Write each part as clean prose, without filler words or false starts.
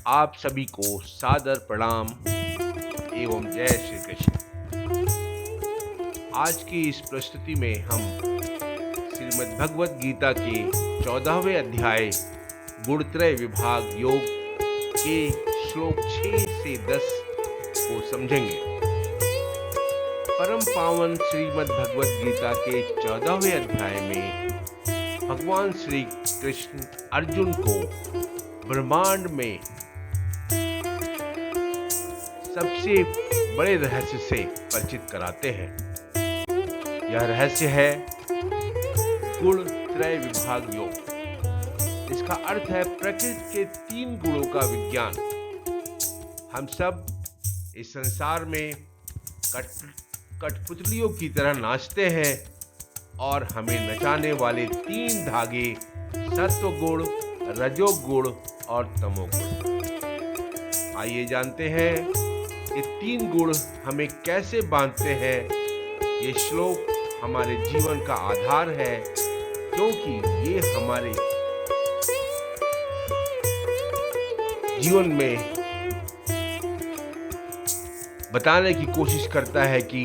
आप सभी को सादर प्रणाम एवं जय श्री कृष्ण। आज की इस प्रस्तुति में हम श्रीमद् भगवद गीता के 14वें अध्याय गुणत्रय विभाग योग के श्लोक 6 से 10 को समझेंगे। परम पावन श्रीमद् भगवद गीता के 14वें अध्याय में भगवान श्री कृष्ण अर्जुन को ब्रह्मांड में सबसे बड़े रहस्य से परिचित कराते हैं। यह रहस्य है गुण त्रय विभाग योग। इसका अर्थ है प्रकृति के 3 गुणों का विज्ञान। हम सब इस संसार में कठपुतलियों की तरह नाचते हैं और हमें नचाने वाले 3 धागे सत्व गुण, रजोगुण और तमोगुण। आइए जानते हैं ये 3 गुण हमें कैसे बांधते हैं। ये श्लोक हमारे जीवन का आधार है, क्योंकि ये हमारे जीवन में बताने की कोशिश करता है कि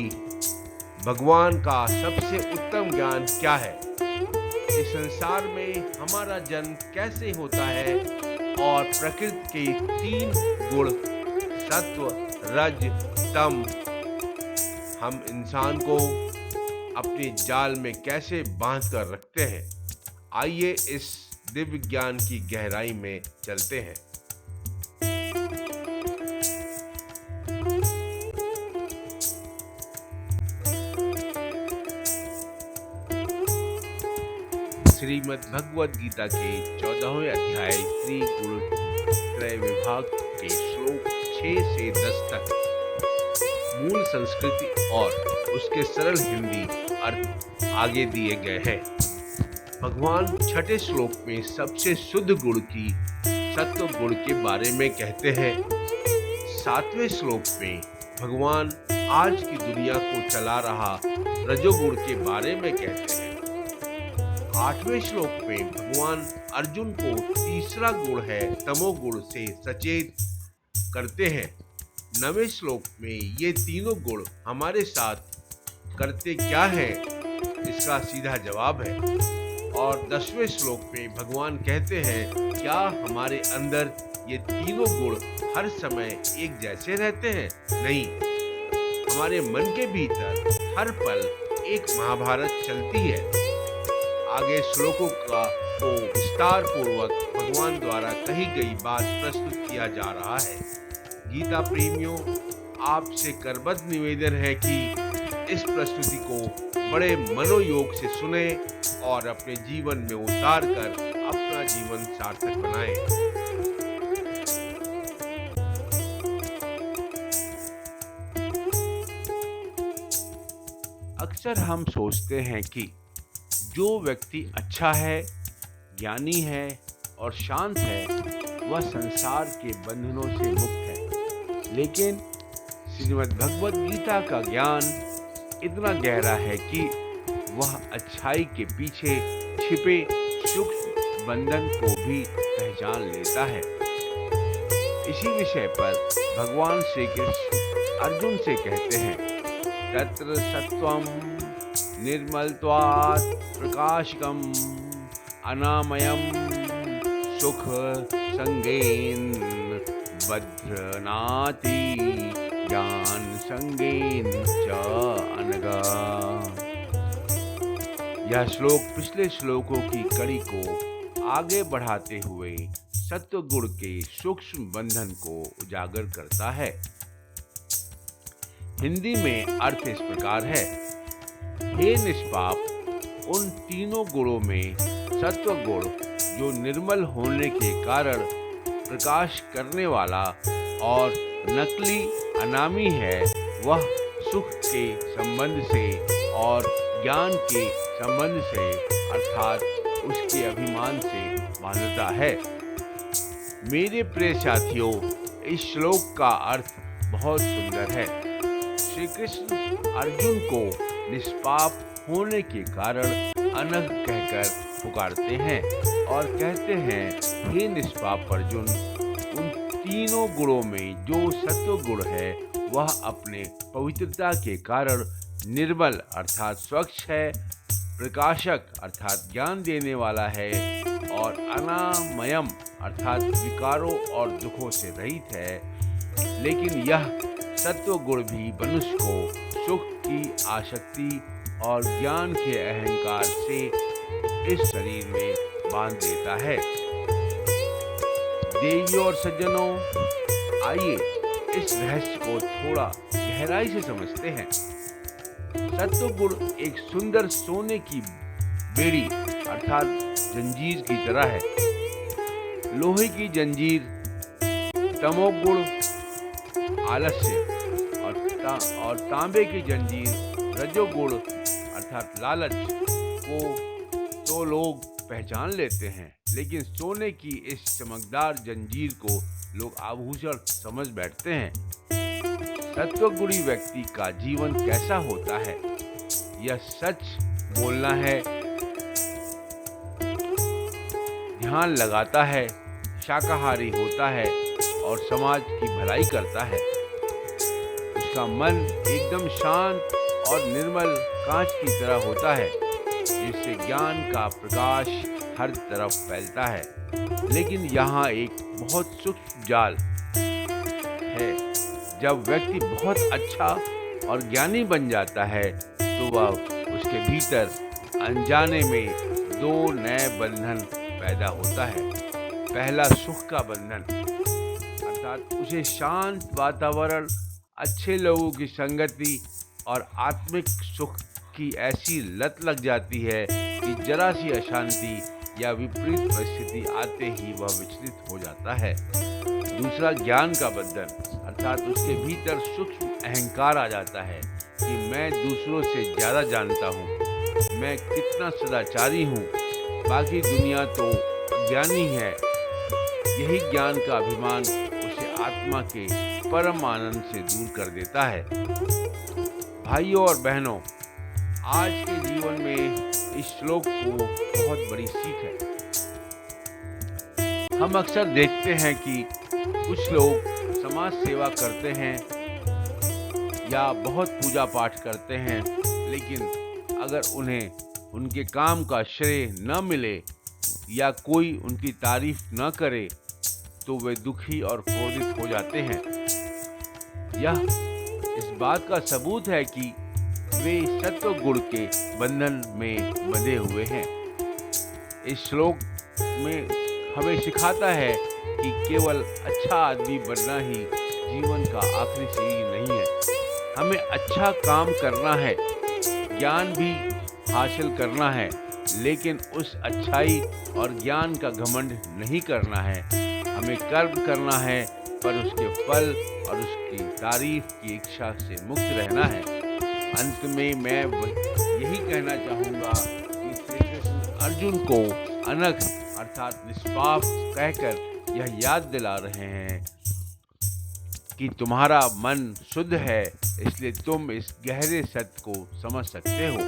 भगवान का सबसे उत्तम ज्ञान क्या है, इस संसार में हमारा जन्म कैसे होता है और प्रकृति के 3 गुण सत्व, रज, तम हम इंसान को अपने जाल में कैसे बांध कर रखते हैं। आइए इस दिव्य ज्ञान की गहराई में चलते हैं। श्रीमद् भगवद गीता के 14वें अध्याय श्री गुण त्रय विभाग के श्लोक 6 से 10 तक मूल संस्कृति और उसके सरल हिंदी अर्थ आगे दिए गए हैं। भगवान छठे श्लोक में सबसे शुद्ध गुण की सत्व गुण के बारे में कहते हैं। 7वें श्लोक में भगवान आज की दुनिया को चला रहा रजोगुण के बारे में कहते हैं। 8वें श्लोक में भगवान अर्जुन को तीसरा गुण है तमोगुण से सचेत करते हैं। 9वें श्लोक में ये तीनों गुण हमारे साथ करते क्या है, इसका सीधा जवाब है। और 10वें श्लोक में भगवान कहते हैं, क्या हमारे अंदर ये तीनों गुण हर समय एक जैसे रहते हैं? नहीं, हमारे मन के भीतर हर पल एक महाभारत चलती है। आगे श्लोकों को विस्तार पूर्वक भगवान द्वारा कही गई बात प्रस्तुत किया जा रहा है। गीता प्रेमियों, आपसे करबद्ध निवेदन है कि इस प्रस्तुति को बड़े मनोयोग से सुने और अपने जीवन में उतार कर अपना जीवन सार्थक बनाएं। अक्सर हम सोचते हैं कि जो व्यक्ति अच्छा है, ज्ञानी है और शांत है, वह संसार के बंधनों से मुक्त है। लेकिन श्रीमद् भगवद गीता का ज्ञान इतना गहरा है कि वह अच्छाई के पीछे छिपे सूक्ष्म बंधन को भी पहचान लेता है। इसी विषय पर भगवान श्री कृष्ण अर्जुन से कहते हैं, तत्र सत्वम निर्मलत्वात् प्रकाशकम अनामयम सुख संगेन बध्नाति ज्ञान संगेन च अनगा। यह श्लोक पिछले श्लोकों की कड़ी को आगे बढ़ाते हुए सत्व गुण के सूक्ष्म बंधन को उजागर करता है। हिंदी में अर्थ इस प्रकार है, हे निष्पाप, उन तीनों गुणों में सत्व गुण जो निर्मल होने के कारण प्रकाश करने वाला और नकली अनामी है, वह सुख के संबंध से और ज्ञान के संबंध से अर्थात उसके अभिमान से बांधता है। मेरे प्रिय साथियों, इस श्लोक का अर्थ बहुत सुंदर है। श्री कृष्ण अर्जुन को निष्पाप होने के कारण अनग कहकर पुकारते हैं और कहते हैं, हे निष्पाप अर्जुन, उन तीनों गुणों में जो सत्व गुण है वह अपने पवित्रता के कारण निर्मल अर्थात स्वच्छ है, प्रकाशक अर्थात ज्ञान देने वाला है और अनामयम अर्थात विकारों और दुखों से रहित है। लेकिन यह सत्व गुण भी मनुष्य को सुख की आसक्ति और ज्ञान के अहंकार से इस शरीर में बांध देता है। देवियों और सज्जनों, आइए इस रहस्य को थोड़ा गहराई से समझते हैं। सत्व गुण एक सुंदर सोने की बेड़ी अर्थात जंजीर की तरह है। लोहे की जंजीर तमोगुण आलस्य और तांबे की जंजीर रजोगुण अर्थात लालच को तो लोग पहचान लेते हैं, लेकिन सोने की इस चमकदार जंजीर को लोग आभूषण समझ बैठते हैं। सत्वगुणी व्यक्ति का जीवन कैसा होता है? यह सच बोलना है, ध्यान लगाता है, शाकाहारी होता है और समाज की भलाई करता है। उसका मन एकदम शांत और निर्मल कांच की तरह होता है, जिससे ज्ञान का प्रकाश हर तरफ फैलता है। लेकिन यहाँ एक बहुत सूक्ष्म जाल है। जब व्यक्ति बहुत अच्छा और ज्ञानी बन जाता है तो वह उसके भीतर अनजाने में दो नए बंधन पैदा होता है। पहला सुख का बंधन अर्थात उसे शांत वातावरण, अच्छे लोगों की संगति और आत्मिक सुख की ऐसी लत लग जाती है कि जरा सी अशांति या विपरीत परिस्थिति आते ही वह विचलित हो जाता है। दूसरा ज्ञान का बंधन अर्थात उसके भीतर सूक्ष्म अहंकार आ जाता है कि मैं दूसरों से ज़्यादा जानता हूँ, मैं कितना सदाचारी हूँ, बाकी दुनिया तो अज्ञानी है। यही ज्ञान का अभिमान उसे आत्मा के परम आनंद से दूर कर देता है। भाइयों और बहनों, आज के जीवन में इस श्लोक को बहुत बड़ी सीख है। हम अक्सर देखते हैं कि कुछ लोग समाज सेवा करते हैं या बहुत पूजा पाठ करते हैं, लेकिन अगर उन्हें उनके काम का श्रेय न मिले या कोई उनकी तारीफ न करे तो वे दुखी और क्रोधित हो जाते हैं। यह इस बात का सबूत है कि वे सत्व गुण के बंधन में बंधे हुए हैं। इस श्लोक में हमें सिखाता है कि केवल अच्छा आदमी बनना ही जीवन का आखिरी सीढ़ी नहीं है। हमें अच्छा काम करना है, ज्ञान भी हासिल करना है, लेकिन उस अच्छाई और ज्ञान का घमंड नहीं करना है। हमें कर्म करना है, पर उसके फल और उसकी तारीफ की इच्छा से मुक्त रहना है। अंत में मैं यही कहना चाहूँगा कि श्री कृष्ण अर्जुन को अनग अर्थात निष्पाप कहकर यह याद दिला रहे हैं कि तुम्हारा मन शुद्ध है, इसलिए तुम इस गहरे सत्य को समझ सकते हो।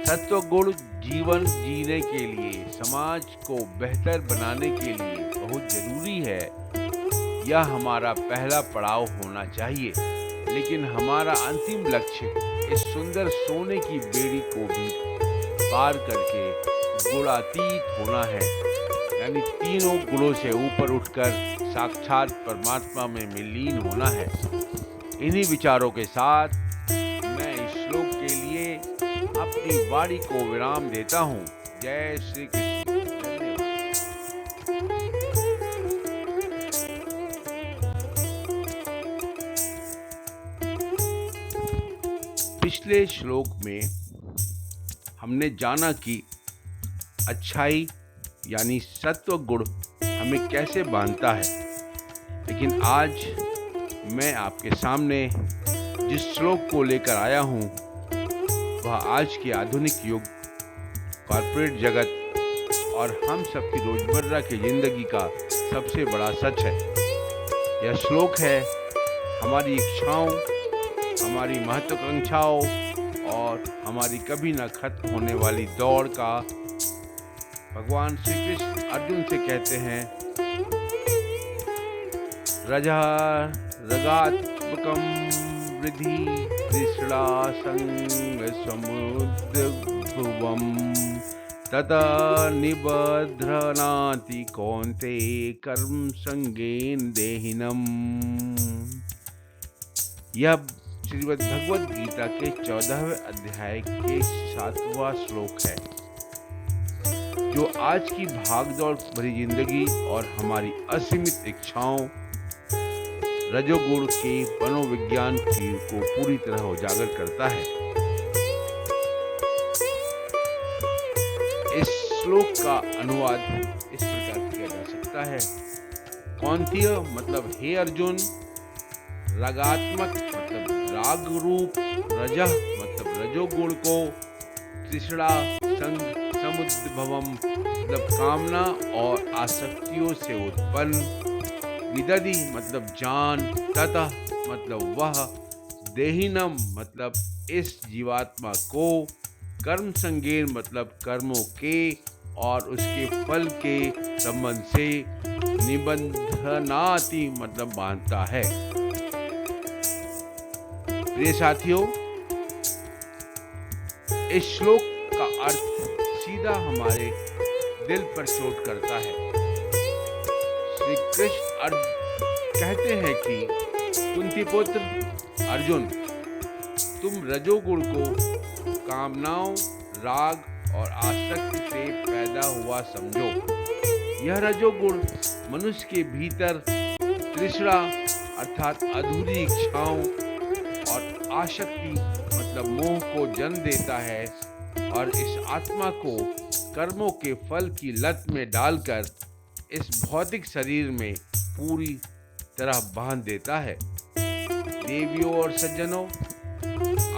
सत्व गुण जीवन जीने के लिए, समाज को बेहतर बनाने के लिए बहुत जरूरी है। यह हमारा पहला पड़ाव होना चाहिए, लेकिन हमारा अंतिम लक्ष्य इस सुंदर सोने की बेड़ी को भी पार करके गुणातीत होना है, यानी तीनों गुणों से ऊपर उठकर साक्षात परमात्मा में विलीन होना है। इन्हीं विचारों के साथ मैं इस श्लोक के लिए अपनी वाणी को विराम देता हूँ। जय श्री कृष्ण। पिछले श्लोक में हमने जाना कि अच्छाई यानी सत्व गुण हमें कैसे बांधता है, लेकिन आज मैं आपके सामने जिस श्लोक को लेकर आया हूँ वह आज के आधुनिक युग, कॉर्पोरेट जगत और हम सबकी रोजमर्रा की जिंदगी का सबसे बड़ा सच है। यह श्लोक है हमारी इच्छाओं, हमारी महत्वाकांक्षाओं और हमारी कभी न खत्म होने वाली दौड़ का। भगवान श्री कृष्ण अर्जुन से कहते हैं रजः रगात्मकं वृद्धि तृष्णा संगसमुद्भवम् ततः निबध्नाति कौन्तेय कर्म संगेन देहिनम्। यह श्रीमद् भगवद गीता के 14वें अध्याय के 7वां श्लोक है, जो आज की भागदौड़ भरी जिंदगी और हमारी असीमित इच्छाओं रजोगुण के मनोविज्ञान को पूरी तरह उजागर करता है। इस श्लोक का अनुवाद इस प्रकार किया जा सकता है। कौंतेय मतलब हे अर्जुन, रागात्मक मतलब राग रूप, रजः मतलब रजोगुण को, तृष्णा संग समुद्भवम मतलब कामना और आसक्तियों से उत्पन्न, विदधि मतलब जान, ततः मतलब वह, देहिनम मतलब इस जीवात्मा को, कर्म संगेन मतलब कर्मों के और उसके फल के संबंध से, निबंधनाति मतलब बांधता है। प्रिय साथियों, इस श्लोक का अर्थ सीधा हमारे दिल पर चोट करता है। श्री कृष्ण कहते हैं कि कुंती पुत्र अर्जुन, तुम रजोगुण को कामनाओं, राग और आसक्ति से पैदा हुआ समझो। यह रजोगुण मनुष्य के भीतर तृष्णा अर्थात अधूरी इच्छाओं और आसक्ति मतलब मोह को जन्म देता है और इस आत्मा को कर्मों के फल की लत में डालकर इस भौतिक शरीर में पूरी तरह बांध देता है। देवियों और सज्जनों,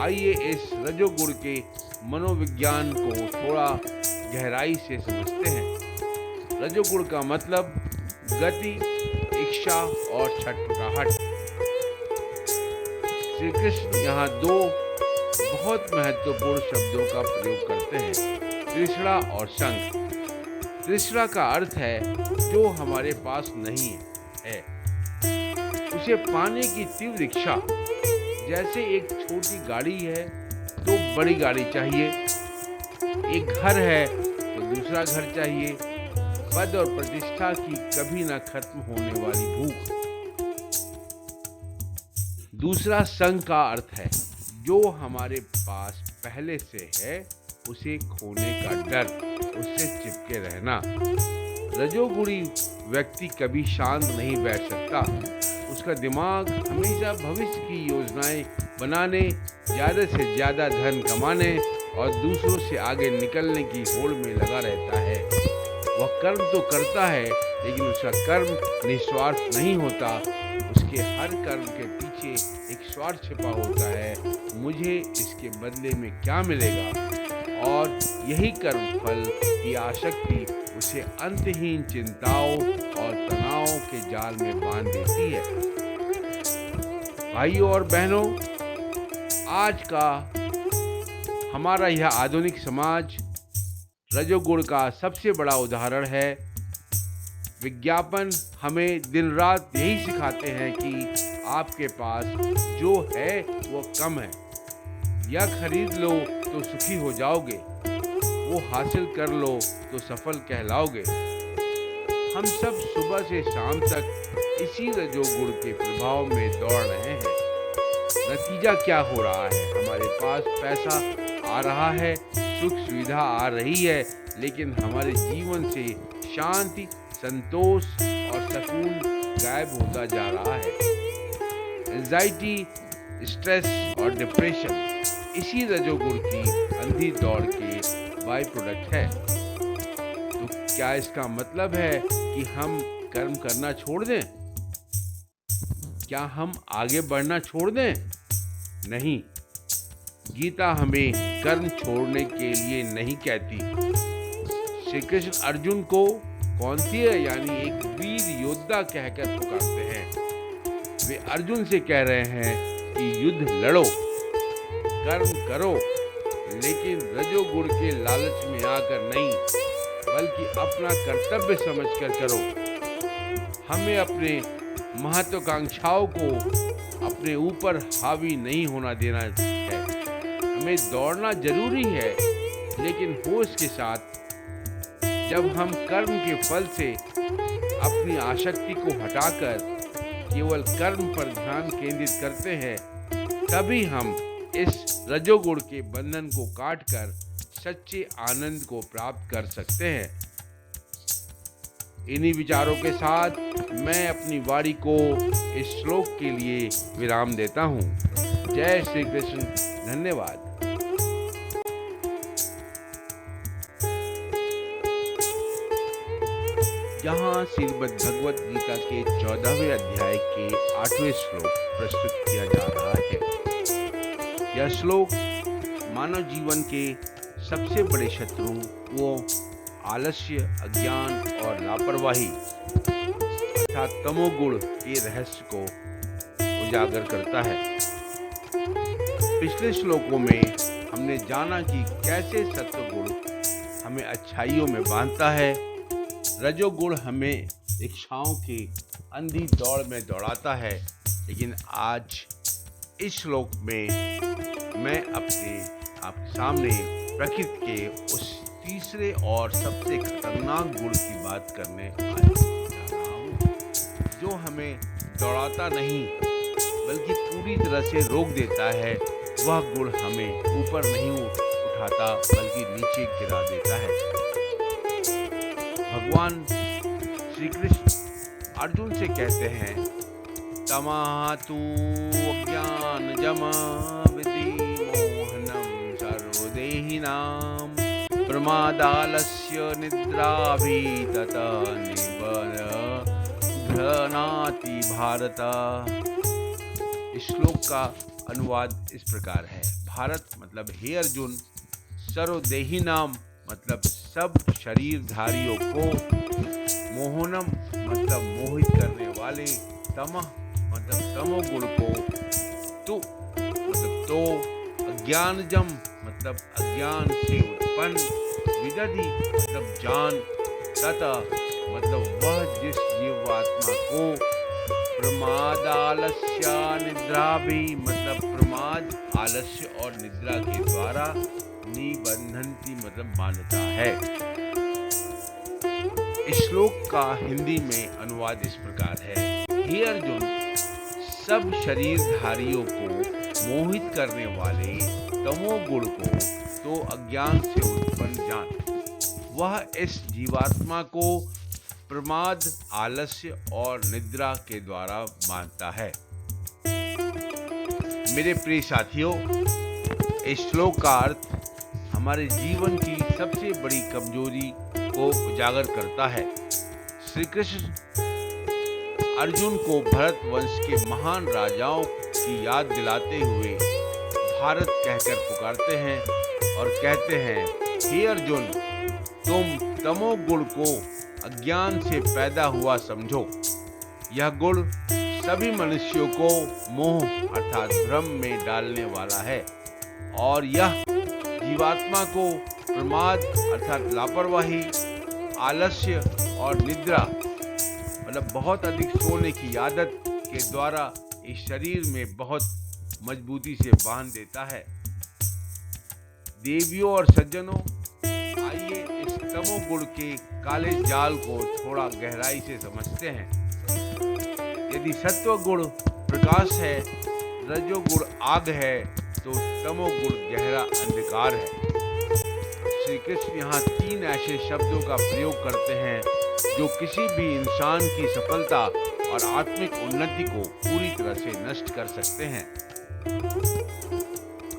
आइए इस रजोगुण के मनोविज्ञान को थोड़ा गहराई से समझते हैं। रजोगुण का मतलब गति, इच्छा और छटपटाहट। श्री कृष्ण यहाँ दो बहुत महत्वपूर्ण शब्दों का प्रयोग करते हैं, तृष्णा और संग। तृष्णा का अर्थ है जो हमारे पास नहीं है, उसे पाने की तीव्र इच्छा। जैसे एक छोटी गाड़ी है तो बड़ी गाड़ी चाहिए, एक घर है तो दूसरा घर चाहिए, पद और प्रतिष्ठा की कभी न खत्म होने वाली भूख। दूसरा संग का अर्थ है जो हमारे पास पहले से है, उसे खोने का डर, उससे चिपके रहना। रजोगुणी व्यक्ति कभी शांत नहीं बैठ सकता। उसका दिमाग हमेशा भविष्य की योजनाएं बनाने, ज्यादा से ज्यादा धन कमाने और दूसरों से आगे निकलने की होड़ में लगा रहता है। वह कर्म तो करता है, लेकिन उसका कर्म निस्वार्थ नहीं होता। उसके हर कर्म के पीछे एक स्वार्थ छिपा होता है, मुझे इसके बदले में क्या मिलेगा, और यही कर्म फल की आसक्ति उसे अंतहीन चिंताओं और तनावों के जाल में बांध देती है। भाइयों और बहनों, आज का हमारा यह आधुनिक समाज रजोगुण का सबसे बड़ा उदाहरण है। विज्ञापन हमें दिन रात यही सिखाते हैं कि आपके पास जो है वो कम है, यह खरीद लो तो सुखी हो जाओगे, वो हासिल कर लो तो सफल कहलाओगे। हम सब सुबह से शाम तक इसी रजोगुण के प्रभाव में दौड़ रहे हैं। नतीजा क्या हो रहा है? हमारे पास पैसा आ रहा है, सुख सुविधा आ रही है, लेकिन हमारे जीवन से शांति, संतोष और सुकून गायब होता जा रहा है। एंजाइटी, स्ट्रेस और डिप्रेशन इसी रजोगुण की अंधी दौड़ के बाई प्रोडक्ट है। तो क्या इसका मतलब है कि हम कर्म करना छोड़ दें? क्या हम आगे बढ़ना छोड़ दें? नहीं, गीता हमें कर्म छोड़ने के लिए नहीं कहती। श्री कृष्ण अर्जुन को कौंतेय यानी एक वीर योद्धा कहकर पुकारते हैं। वे अर्जुन से कह रहे हैं कि युद्ध लड़ो, कर्म करो, लेकिन रजोगुण के लालच में आकर नहीं, बल्कि अपना कर्तव्य समझकर करो। हमें अपने महत्वाकांक्षाओं को अपने ऊपर हावी नहीं होना देना है। हमें दौड़ना जरूरी है, लेकिन होश के साथ। जब हम कर्म के फल से अपनी आसक्ति को हटाकर केवल कर्म पर ध्यान केंद्रित करते हैं, तभी हम इस रजोगुण के बंधन को काटकर सच्चे आनंद को प्राप्त कर सकते हैं। इन्हीं विचारों के साथ मैं अपनी वाणी को इस श्लोक के लिए विराम देता हूँ। जय श्री कृष्ण। धन्यवाद। यहाँ श्रीमद् भगवत गीता के 14वें अध्याय के 8वें श्लोक प्रस्तुत किया जा रहा है। यह श्लोक मानव जीवन के सबसे बड़े शत्रु वो आलस्य, अज्ञान और लापरवाही अर्थात तमोगुण के रहस्य को उजागर करता है। पिछले श्लोकों में हमने जाना कि कैसे सत्वगुण हमें अच्छाइयों में बांधता है, रजोगुण हमें इच्छाओं की अंधी दौड़ में दौड़ाता है। लेकिन आज इस श्लोक में मैं आपके सामने प्रकृति के उस तीसरे और सबसे खतरनाक गुण की बात करने जा रहा हूँ, जो हमें दौड़ाता नहीं बल्कि पूरी तरह से रोक देता है। वह गुण हमें ऊपर नहीं उठाता बल्कि नीचे गिरा देता है। भगवान श्री कृष्ण अर्जुन से कहते हैं, तमातु अज्ञान जमा विधि मोहनम सर्वदेहिनां प्रमादालस्य निद्राभि तथा निबध्नाति भारत। इस श्लोक का अनुवाद इस प्रकार है। भारत मतलब हे अर्जुन, सर्वदेहिनाम मतलब सब शरीरधारियों को, मोहनम मतलब मोहित करने वाले, तमः मतलब तमोगुण को, तु मतलब तो, अज्ञानजम मतलब अज्ञान से उत्पन्न, विदधि मतलब जान, तथा मतलब वह जिस जीवात्मा को, प्रमाद आलस्य निद्रा भी मतलब प्रमाद, आलस्य और निद्रा के द्वारा निबंधनती मतलब बांधता है। इस श्लोक का हिंदी में अनुवाद इस प्रकार है। हे अर्जुन, सब शरीरधारियों को मोहित करने वाले तमोगुण को तो अज्ञान से उत्पन्न जान, वह इस जीवात्मा को प्रमाद, आलस्य और निद्रा के द्वारा बांधता है। मेरे प्रिय साथियों, इस श्लोक का अर्थ हमारे जीवन की सबसे बड़ी कमजोरी को उजागर करता है। श्री कृष्ण अर्जुन को भरत वंश के महान राजाओं की याद दिलाते हुए भारत कहकर पुकारते हैं और कहते हैं, हे अर्जुन, तुम तमोगुण को अज्ञान से पैदा हुआ समझो। यह गुण सभी मनुष्यों को मोह अर्थात भ्रम में डालने वाला है और यह जीवात्मा को प्रमाद अर्थात लापरवाही, आलस्य और निद्रा मतलब बहुत अधिक सोने की आदत के द्वारा इस शरीर में बहुत मजबूती से बांध देता है। देवियों और सज्जनों, आइए इस तमोगुण के काले जाल को थोड़ा गहराई से समझते हैं। यदि सत्व गुण प्रकाश है, रजोगुण आग है, तो तमोगुण गहरा अंधकार है। श्री कृष्ण यहाँ 3 ऐसे शब्दों का प्रयोग करते हैं जो किसी भी इंसान की सफलता और आत्मिक उन्नति को पूरी तरह से नष्ट कर सकते हैं।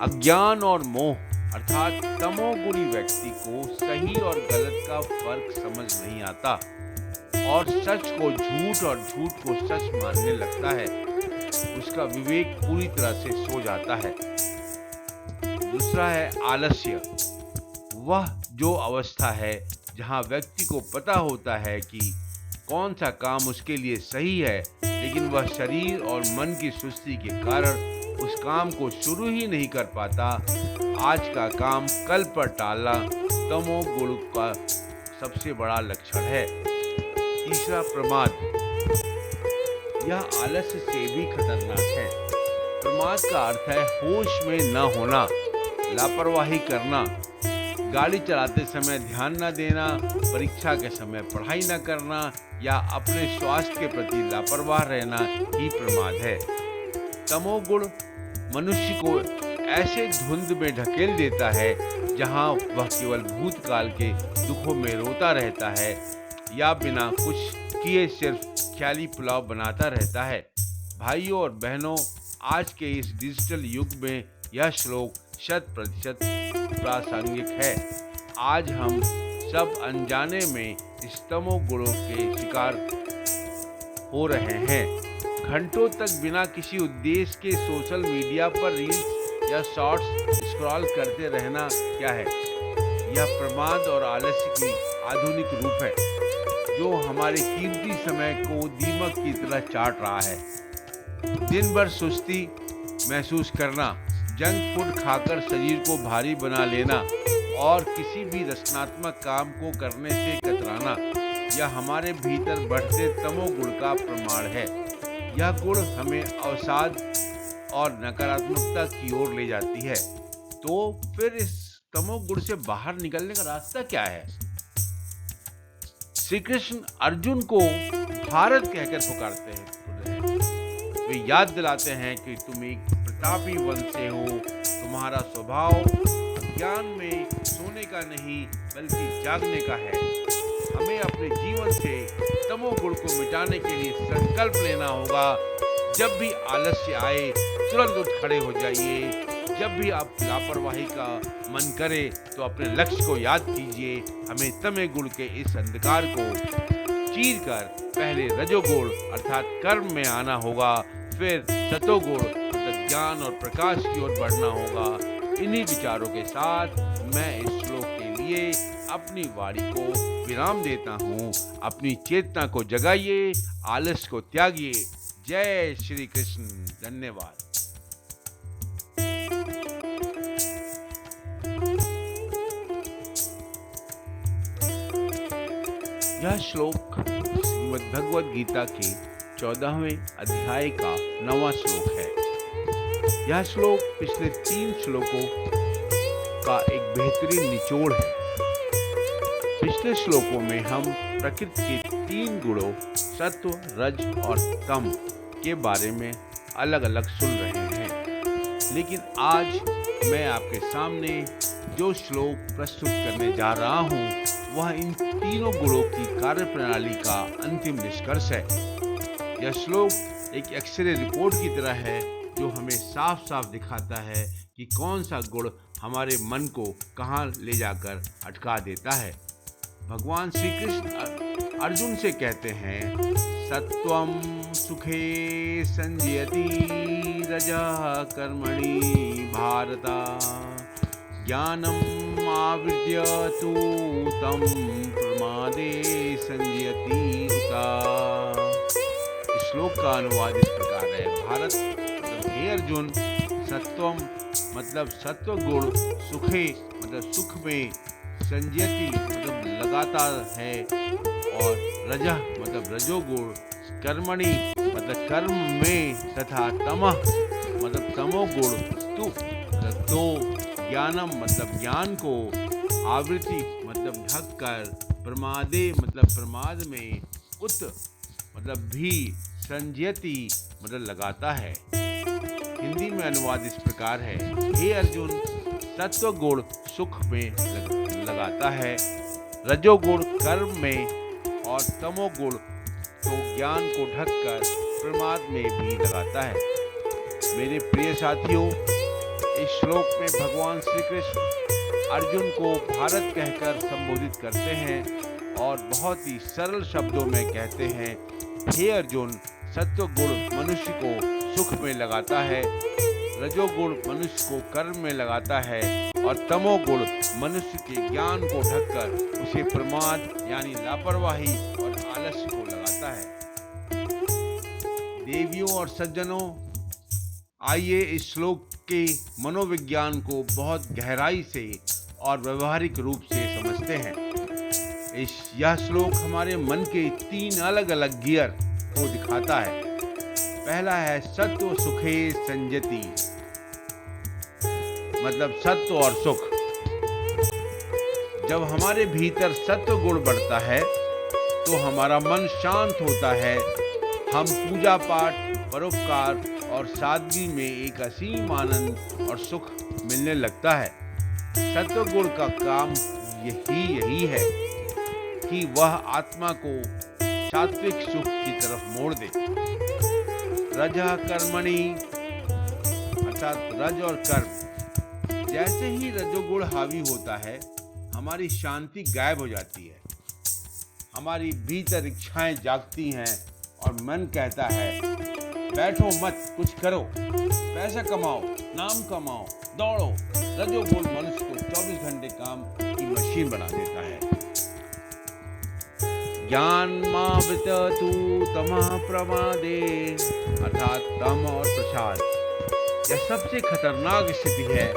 अज्ञान और मोह अर्थात तमोगुणी व्यक्ति को सही और गलत का फर्क समझ नहीं आता और सच को झूठ और झूठ को सच मानने लगता है। उसका विवेक पूरी तरह से सो जाता है। दूसरा है आलस्य। वह जो अवस्था है जहां व्यक्ति को पता होता है कि कौन सा काम उसके लिए सही है, लेकिन वह शरीर और मन की सुस्ती के कारण उस काम को शुरू ही नहीं कर पाता। आज का काम कल पर टालना तमोगुण का सबसे बड़ा लक्षण है। तीसरा प्रमाद। यह आलस्य से भी खतरनाक है। प्रमाद का अर्थ है होश में न होना, लापरवाही करना, गाड़ी चलाते समय ध्यान न देना, परीक्षा के समय पढ़ाई न करना या अपने स्वास्थ्य के प्रति लापरवाह रहना ही प्रमाद है। तमोगुण मनुष्य को ऐसे धुंध में ढकेल देता है जहां वह केवल भूतकाल के दुखों में रोता रहता है या बिना कुछ किए सिर्फ ख्याली पुलाव बनाता रहता है। भाइयों और बहनों, आज के इस डिजिटल युग में यह श्लोक 100% प्रासंगिक है। आज हम सब अनजाने में इस तमोगुणों के शिकार हो रहे हैं। घंटों तक बिना किसी उद्देश्य के सोशल मीडिया पर रील्स या शॉर्ट्स स्क्रॉल करते रहना क्या है? यह प्रमाद और आलस्य की आधुनिक रूप है जो हमारे कीमती समय को दीमक की तरह चाट रहा है। दिन भर सुस्ती महसूस करना, जंक फूड खाकर शरीर को भारी बना लेना और किसी भी रचनात्मक काम को करने से कतराना, यह हमारे भीतर बढ़ते तमोगुण का प्रमाण है। यह गुण हमें अवसाद और नकारात्मकता की ओर ले जाती है। तो फिर इस तमोगुण से बाहर निकलने का रास्ता क्या है? श्री कृष्ण अर्जुन को भारत कहकर पुकारते हैं। वे याद दिलाते हैं कि तुम एक प्रतापी वंश से हो, तुम्हारा स्वभाव ज्ञान में सोने का नहीं बल्कि जागने का है। हमें अपने जीवन से तमोगुण को मिटाने के लिए संकल्प लेना होगा। जब भी आलस्य आए तुरंत उठ खड़े हो जाइए। जब भी आप लापरवाही का मन करे तो अपने लक्ष्य को याद कीजिए। हमें तमोगुण के इस अंधकार को चीर कर पहले रजोगुण अर्थात कर्म में आना होगा, फिर सतोगुण मतलब ज्ञान और प्रकाश की ओर बढ़ना होगा। इन्हीं विचारों के साथ मैं इस श्लोक के लिए अपनी वाणी को विराम देता हूँ। अपनी चेतना को जगाइए, आलस्य को त्यागिए। जय श्री कृष्ण। धन्यवाद। यह श्लोक श्रीमद् भगवद गीता के 14वें अध्याय का 9वां श्लोक है। यह श्लोक पिछले 3 श्लोकों का एक बेहतरीन निचोड़ है। पिछले श्लोकों में हम प्रकृति के 3 गुणों सत्व, रज और तम के बारे में अलग अलग सुन रहे हैं, लेकिन आज मैं आपके सामने जो श्लोक प्रस्तुत करने जा रहा हूँ वह इन तीनों गुणों की कार्यप्रणाली का अंतिम निष्कर्ष है। यह श्लोक एक एक्सरे रिपोर्ट की तरह है जो हमें साफ साफ दिखाता है कि कौन सा गुण हमारे मन को कहाँ ले जाकर अटका देता है। भगवान श्री कृष्ण अर्जुन से कहते हैं, सत्वं सुखे संजयति रजः कर्मणि भारता ज्ञानम आवृत्य तु तं प्रमादे संजयति उत। इस श्लोक का अनुवाद इस प्रकार है। भारत मतलब हे अर्जुन, सत्वम मतलब सत्व गुण, सुखे मतलब सुख में, संजयति मतलब लगाता है और रजः मतलब रजोगुण, कर्मणि मतलब कर्म में तथा तमः मतलब तमोगुण, तु मतलब तो, ज्ञानम मतलब ज्ञान को, आवृत्ति मतलब ढक कर, प्रमादे मतलब प्रमाद में, उत मतलब भी, संजयति मतलब लगाता है। हिंदी में अनुवाद इस प्रकार है, हे अर्जुन, सत्व गुण सुख में लगाता है, रजोगुण कर्म में और तमोगुण तो ज्ञान को ढककर प्रमाद में भी लगाता है। मेरे प्रिय साथियों, इस श्लोक में भगवान श्री कृष्ण अर्जुन को भारत कहकर संबोधित करते हैं और बहुत ही सरल शब्दों में कहते हैं, हे अर्जुन, सत्व गुण मनुष्य को सुख में लगाता है, रजोगुण मनुष्य को कर्म में लगाता है और तमोगुण मनुष्य के ज्ञान को ढककर उसे प्रमाद यानी लापरवाही और आलस्य को लगाता है। देवियों और सज्जनों, आइए इस श्लोक के मनोविज्ञान को बहुत गहराई से और व्यवहारिक रूप से समझते हैं। यह श्लोक हमारे मन के 3 अलग अलग गियर को दिखाता है। पहला है सत्व सुखे संजति, मतलब सत्व और सुख। जब हमारे भीतर सत्व गुण बढ़ता है तो हमारा मन शांत होता है। हम पूजा पाठ, परोपकार और सादगी में एक असीम आनंद और सुख मिलने लगता है। सत्व गुण का काम यही है कि वह आत्मा को सात्विक सुख की तरफ मोड़ दे। रजः कर्मणि, अर्थात रज और कर्म। जैसे ही रजोगुण हावी होता है, हमारी शांति गायब हो जाती है। हमारी भीतर इच्छाएं जागती हैं और मन कहता है बैठो मत, कुछ करो, पैसा कमाओ, नाम कमाओ, दौड़ो। रजोगुण मनुष्य को 24 घंटे काम की मशीन बना देता है। ज्ञानमावृततु तमः प्रमादे, अर्थात तम और प्रसाद। यह सबसे खतरनाक स्थिति है।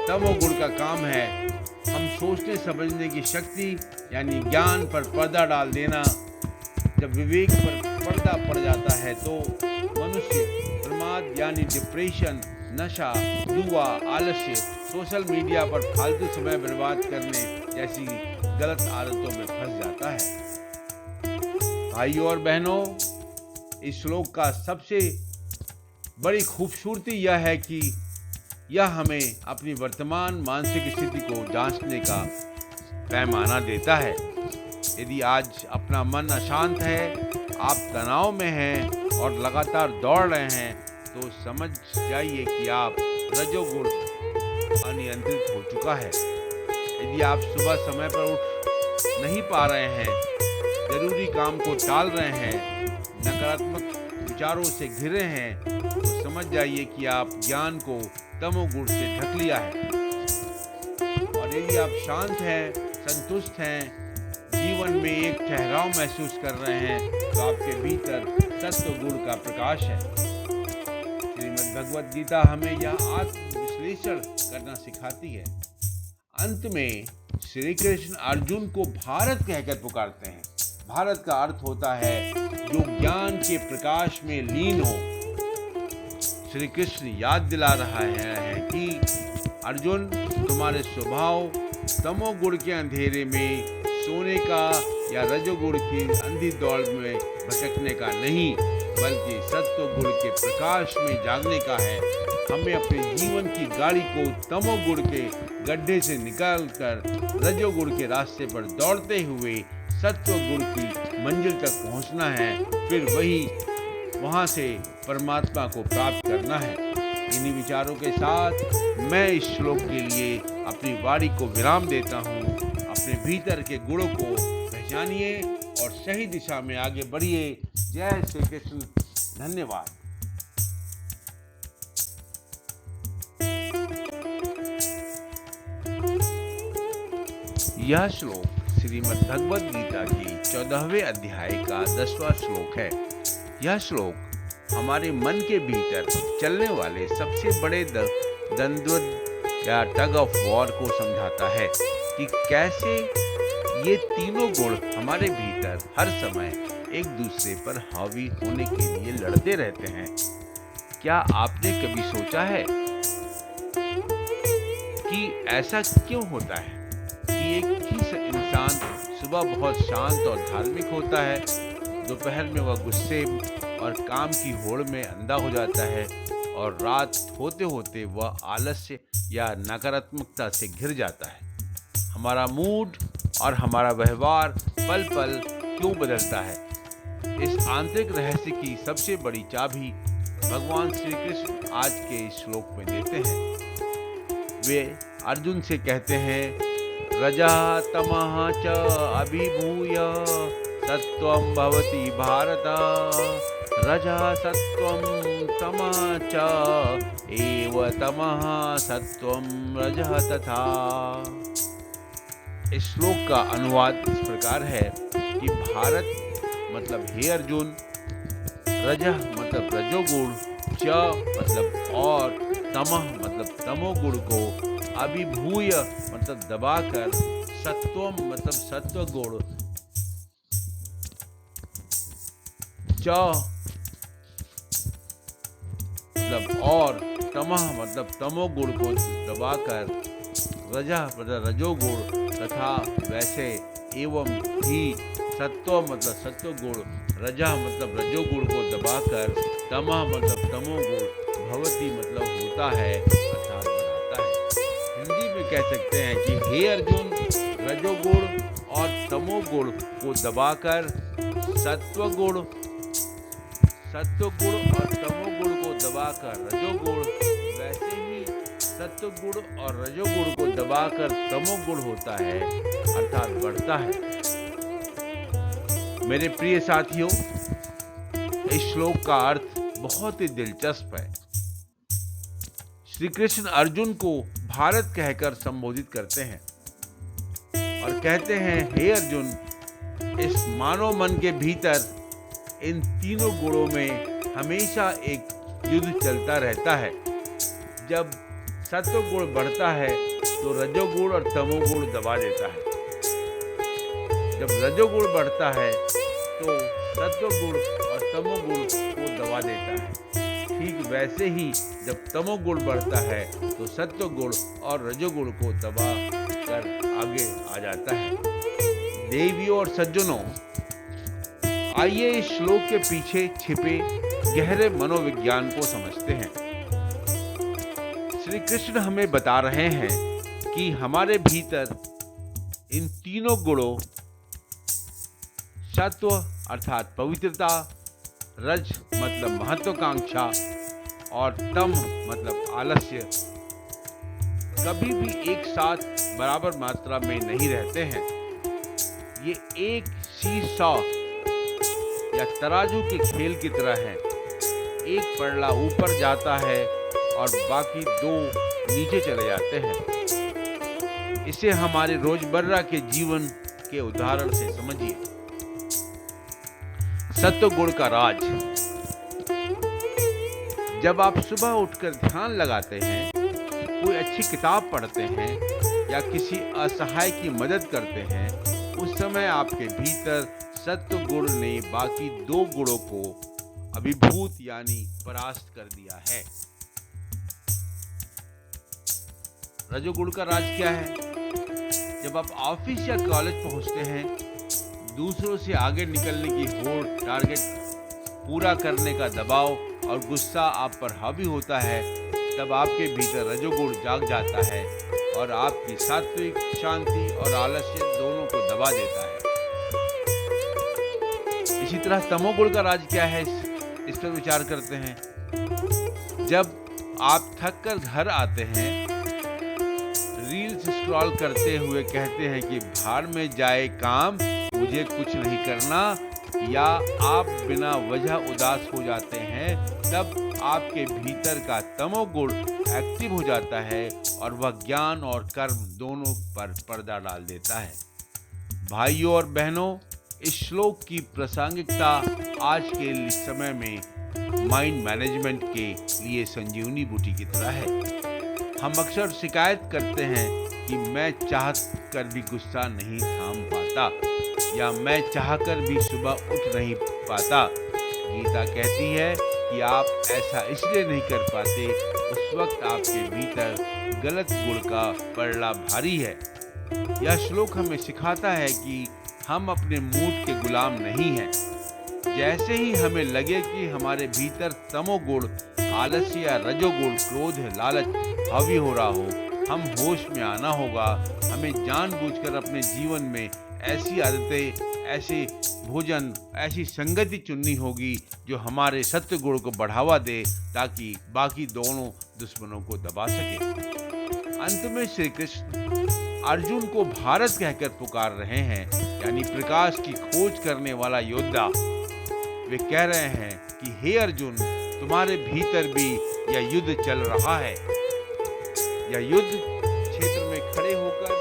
तमोगुण का काम है हम सोचने समझने की शक्ति यानी ज्ञान पर पर्दा डाल देना। जब विवेक पर पर्दा पड़ जाता है तो मनुष्य प्रमाद यानी डिप्रेशन, नशा, जुआ, आलस्य, सोशल मीडिया पर फालतू समय बर्बाद करने जैसी गलत आदतों में फंस जाता है। भाइयों और बहनों, इस श्लोक का सबसे बड़ी खूबसूरती यह है कि यह हमें अपनी वर्तमान मानसिक स्थिति को जांचने का पैमाना देता है। यदि आज अपना मन अशांत है, आप तनाव में हैं और लगातार दौड़ रहे हैं, तो समझ जाइए कि आप रजोगुण अनियंत्रित हो चुका है। यदि आप सुबह समय पर उठ नहीं पा रहे हैं, जरूरी काम को टाल रहे हैं, नकारात्मक विचारों से घिरे हैं, तो समझ जाइए कि आप ज्ञान को तमोगुण से ढक लिया है। और यदि आप शांत हैं, संतुष्ट हैं, जीवन में एक ठहराव महसूस कर रहे हैं, तो आपके भीतर सत्व गुण का प्रकाश है। श्रीमद् भगवद गीता हमें यह आत्मविश्लेषण करना सिखाती है। अंत में श्री कृष्ण अर्जुन को भारत कहकर पुकारते हैं। भारत का अर्थ होता है जो ज्ञान के प्रकाश में लीन हो। श्री कृष्ण याद दिला रहा है कि अर्जुन, तुम्हारे स्वभाव तमोगुण के अंधेरे में सोने का या रजोगुण की अंधी दौड़ में भटकने का नहीं, बल्कि सत्व गुण के प्रकाश में जागने का है। हमें अपने जीवन की गाड़ी को तमोगुण के गड्ढे से निकालकर रजोगुण के रास्ते पर दौड़ते हुए सत्व गुण की मंजिल तक पहुंचना है। फिर वहां से परमात्मा को प्राप्त करना है। इन्हीं विचारों के साथ मैं इस श्लोक के लिए अपनी वाणी को विराम देता हूँ। अपने भीतर के गुणों को पहचानिए और सही दिशा में आगे बढ़िए। जय श्री कृष्ण। धन्यवाद। यह श्लोक श्रीमद् भगवद गीता की 14वें अध्याय का 10वां श्लोक है। यह श्लोक हमारे मन के भीतर चलने वाले सबसे बड़े द्वंद्व या टग ऑफ वॉर को समझाता है कि कैसे ये तीनों गुण हमारे भीतर हर समय एक दूसरे पर हावी होने के लिए लड़ते रहते हैं। क्या आपने कभी सोचा है कि ऐसा क्यों होता है कि एक ही इंसान सुबह बहुत शांत और धार्मिक होता है, दोपहर में वह गुस्से और काम की होड़ में अंधा हो जाता है और रात होते होते वह आलस्य या नकारात्मकता से घिर जाता है। हमारा मूड और हमारा व्यवहार पल पल क्यों बदलता है? इस आंतरिक रहस्य की सबसे बड़ी चाबी भगवान श्री कृष्ण आज के इस श्लोक में देते हैं। वे अर्जुन से कहते हैं, रजः तमः च अभिभूय सत्वं भवति भारत, रजः सत्वं तमः च एव तमः सत्वं रजः तथा। इस श्लोक का अनुवाद इस प्रकार है कि भारत मतलब हे अर्जुन, रजः मतलब रजोगुण, च मतलब और, तमः मतलब तमोगुण को, अभिभूय मतलब दबाकर, सत्वम मतलब सत्वगुण, च मतलब और, तमः मतलब तमोगुण को दबाकर, रजः मतलब रजोगुण तथा वैसे, एवं ही सत्व मतलब सत्वगुण, रजः मतलब रजोगुण को दबाकर, तमः मतलब तमोगुण, भवति मतलब होता है अर्थात बढ़ाता है। हिंदी में कह सकते हैं कि हे अर्जुन, रजोगुण और तमोगुण को दबाकर सत्वगुण और तमोगुण को दबाकर रजोगुण, वैसे ही सत्वगुण और रजोगुण को दबाकर तमोगुण होता है अर्थात बढ़ता है। मेरे प्रिय साथियों, इस श्लोक का अर्थ बहुत ही दिलचस्प है। श्री कृष्ण अर्जुन को भारत कहकर संबोधित करते हैं और कहते हैं, हे अर्जुन, इस मानव मन के भीतर इन तीनों गुणों में हमेशा एक युद्ध चलता रहता है। जब सत्वगुण बढ़ता है तो रजोगुण और तमोगुण दबा देता है। जब रजोगुण बढ़ता है तो सत्वगुण और तमोगुण को दबा देता है। ठीक वैसे ही जब तमोगुण बढ़ता है तो सत्वगुण और रजोगुण को दबा कर आगे आ जाता है। देवियों और सज्जनों, आइए इस श्लोक के पीछे छिपे गहरे मनोविज्ञान को समझते हैं। श्री कृष्ण हमें बता रहे हैं कि हमारे भीतर इन तीनों गुणों, सत्व अर्थात पवित्रता, रज मतलब महत्वाकांक्षा और तम मतलब आलस्य, कभी भी एक साथ बराबर मात्रा में नहीं रहते हैं। ये एक सीसॉ या तराजू के खेल की तरह है। एक पड़ला ऊपर जाता है और बाकी दो नीचे चले जाते हैं। इसे हमारे रोजमर्रा के जीवन के उदाहरण से समझिए। सत्वगुण का राज। जब आप सुबह उठकर ध्यान लगाते हैं, कोई अच्छी किताब पढ़ते हैं या किसी असहाय की मदद करते हैं, उस समय आपके भीतर सत्वगुण ने बाकी दो गुणों को अभिभूत यानी परास्त कर दिया है। रजोगुण का राज क्या है? जब आप ऑफिस या कॉलेज पहुंचते हैं, दूसरों से आगे निकलने की होड़, टारगेट पूरा करने का दबाव और गुस्सा आप पर हावी होता है, तब आपके भीतर रजोगुण जाग जाता है और आपकी सात्विक शांति और आलस्य दोनों को दबा देता है। इसी तरह तमोगुण का राज क्या है, इस पर विचार करते हैं। जब आप थक कर घर आते हैं, रील्स स्क्रॉल करते हुए कहते हैं कि भाड़ में जाए काम, मुझे कुछ नहीं करना, या आप बिना वजह उदास हो जाते हैं, तब आपके भीतर का तमोगुण एक्टिव हो जाता है और वह ज्ञान और कर्म दोनों पर पर्दा डाल देता है। भाइयों और बहनों, इस श्लोक की प्रासंगिकता आज के समय में माइंड मैनेजमेंट के लिए संजीवनी बूटी की तरह है। हम अक्सर शिकायत करते हैं कि मैं चाह कर भी गुस्सा नहीं थाम पाता, या मैं चाहकर भी सुबह उठ नहीं पाता। गीता कहती है कि आप ऐसा इसलिए नहीं कर पाते, उस वक्त आपके भीतर गलत गुण का पड़ला भारी है। यह श्लोक हमें सिखाता है कि हम अपने मूड के गुलाम नहीं हैं। जैसे ही हमें लगे कि हमारे भीतर तमोगुण, आलस्य या रजोगुण, क्रोध, लालच हावी हो रहा हो, हम होश में आना होगा। हमें जानबूझकर अपने जीवन में ऐसी आदतें, ऐसे भोजन, ऐसी संगति चुननी होगी जो हमारे सत्व गुण को बढ़ावा दे, ताकि बाकी दोनों दुश्मनों को दबा सके। अंत में श्री कृष्ण अर्जुन को भारत कहकर पुकार रहे हैं, यानी प्रकाश की खोज करने वाला योद्धा। वे कह रहे हैं कि हे अर्जुन, तुम्हारे भीतर भी यह युद्ध चल रहा है। यह युद्ध क्षेत्र में खड़े होकर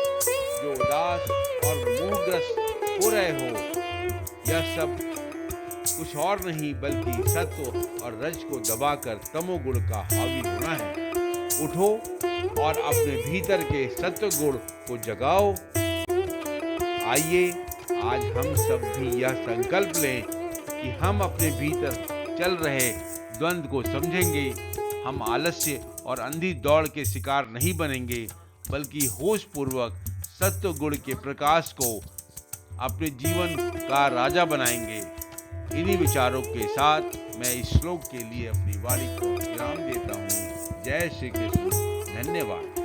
जो उदास और मोहग्रस्त हो रहे हो, यह सब कुछ और नहीं बल्कि सत्व और रज को दबाकर तमोगुण का हावी होना है। उठो और अपने भीतर के सत्व गुण को जगाओ। आइए आज हम सब भी यह संकल्प लें कि हम अपने भीतर चल रहे द्वंद्व को समझेंगे, हम आलस्य और अंधी दौड़ के शिकार नहीं बनेंगे, बल्कि होश पूर्वक सत्व गुण के प्रकाश को अपने जीवन का राजा बनाएंगे। इन्हीं विचारों के साथ मैं इस श्लोक के लिए अपनी वाणी को विराम देता हूँ। जय श्री कृष्ण। धन्यवाद।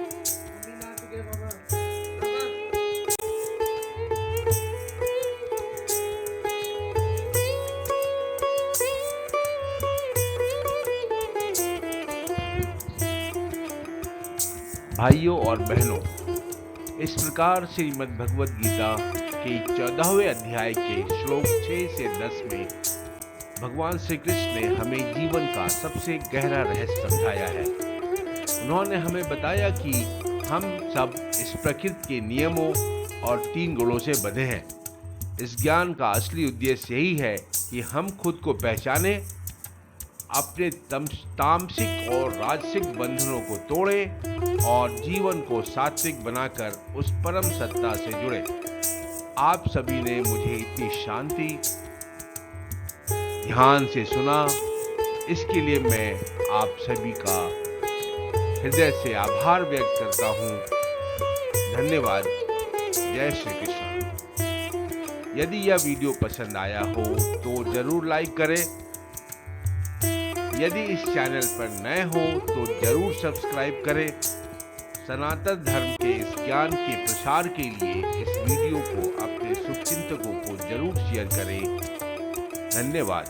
भाइयों और बहनों, इस प्रकार श्रीमद् भगवद गीता के 14वें अध्याय के श्लोक 6 से 10 में भगवान श्री कृष्ण ने हमें जीवन का सबसे गहरा रहस्य समझाया है। उन्होंने हमें बताया कि हम सब इस प्रकृति के नियमों और 3 गुणों से बंधे हैं। इस ज्ञान का असली उद्देश्य यही है कि हम खुद को पहचानें, अपने तामसिक और राजसिक बंधनों को तोड़ें और जीवन को सात्विक बनाकर उस परम सत्ता से जुड़े। आप सभी ने मुझे इतनी शांति ध्यान से सुना, इसके लिए मैं आप सभी का हृदय से आभार व्यक्त करता हूँ। धन्यवाद। जय श्री कृष्ण। यदि यह वीडियो पसंद आया हो तो जरूर लाइक करें। यदि इस चैनल पर नए हो तो जरूर सब्सक्राइब करें। सनातन धर्म के इस ज्ञान के प्रसार के लिए इस वीडियो को अपने शुभचिंतकों को जरूर शेयर करें। धन्यवाद।